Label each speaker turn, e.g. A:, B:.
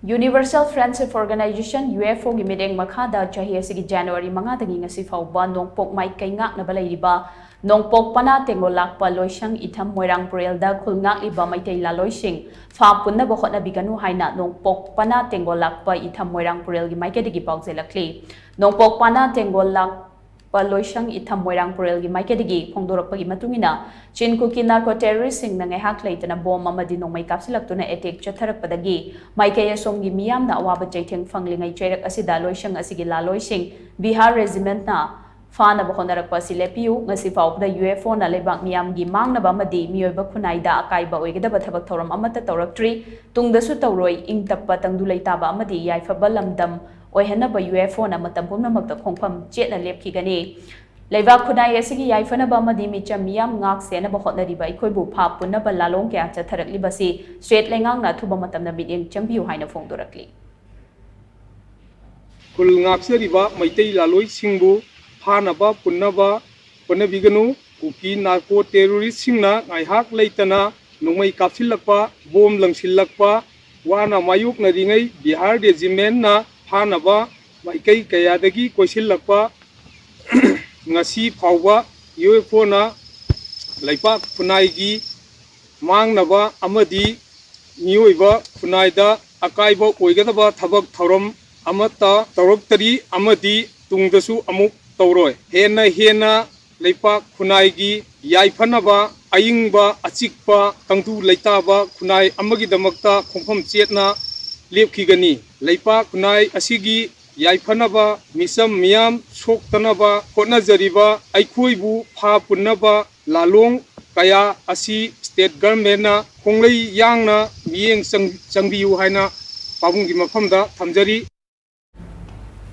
A: Universal Friendship Organization UFO gi mideng makhada chahi asigi January 5 dagi ngasi fauba nongpok mai kai ngak na balai riba nongpok pana tengol lakpa loisang itham moirang purel da khul ngak liba maitai la loising fa punna bo khotna biganu haina nongpok pana tengol lakpa itham moirang purel gi maike dagi paukje lakli nongpok pana tengol lakpa loisang itham moirang purel gi maike dagi phongdorak pagi matungina chin ku ki narco terrorist sing na ngai hak leitana bom amadi nongmai kapsilaktuna attack chatharak padagi maike yasom gi miyam na awaba chaitheng phanglingai chairak asida loisang asigi la loising Bihar regiment na Fana Bohonarak Pasilepiu, Nasifau, the UFO na lebak miam gi mang na bamadi, Mioba Kunaida, Akaiba, Wigada Batabatorum Amata Torak 3, Tung the Sutaroi, Ing Tapatang Dulaitaba Amadi, Yaifabalam dam, Ohenaba UFO na Matampuna the Kongpam, Jet and Lepkigani. Leva Kunai Esigi Yaifana Bamadi Micha Miam Ngak Sena Bohona Riba, Ikobu Pap, Punaba Lalong Gata Tarak Libasi, Straight Langang na Tubamatam na Bidin, Champion Hina Fong directly.
B: Kul ngakse riba Maitei Laloi Singbu. Hanaba Punaba Punabiganu, Kuki Narco terrorist Singna, Naihak Laitana, Numai Kapsilakpa, Bom Langsilakpa, Wana Mayuk Naringai, Bihar regiment na Hanaba, Maikai Kayadagi, Kosilakpa, Ngasi Pauba, UFO na Laipak Punaigi, Mang Naba, Amadi, Niuiba, Punaida, Akaiba, Oigadaba, Tabak Taurum, Amata, Tauroktari, Amadi, Tungdasu Amuk. Tauroi hena leipak khunai yaifanaba ayingba achikpa tangtu leitaba khunai amagi damakta khongpham chetna lepkhigani leipak khunai asigi yaifanaba misam miyam soktanaba hotnajariba aikhoibu pha punnaba lalong kaya asi state government na khonglei yangna miyeng changbiu haina pabunggi mafamda thamjari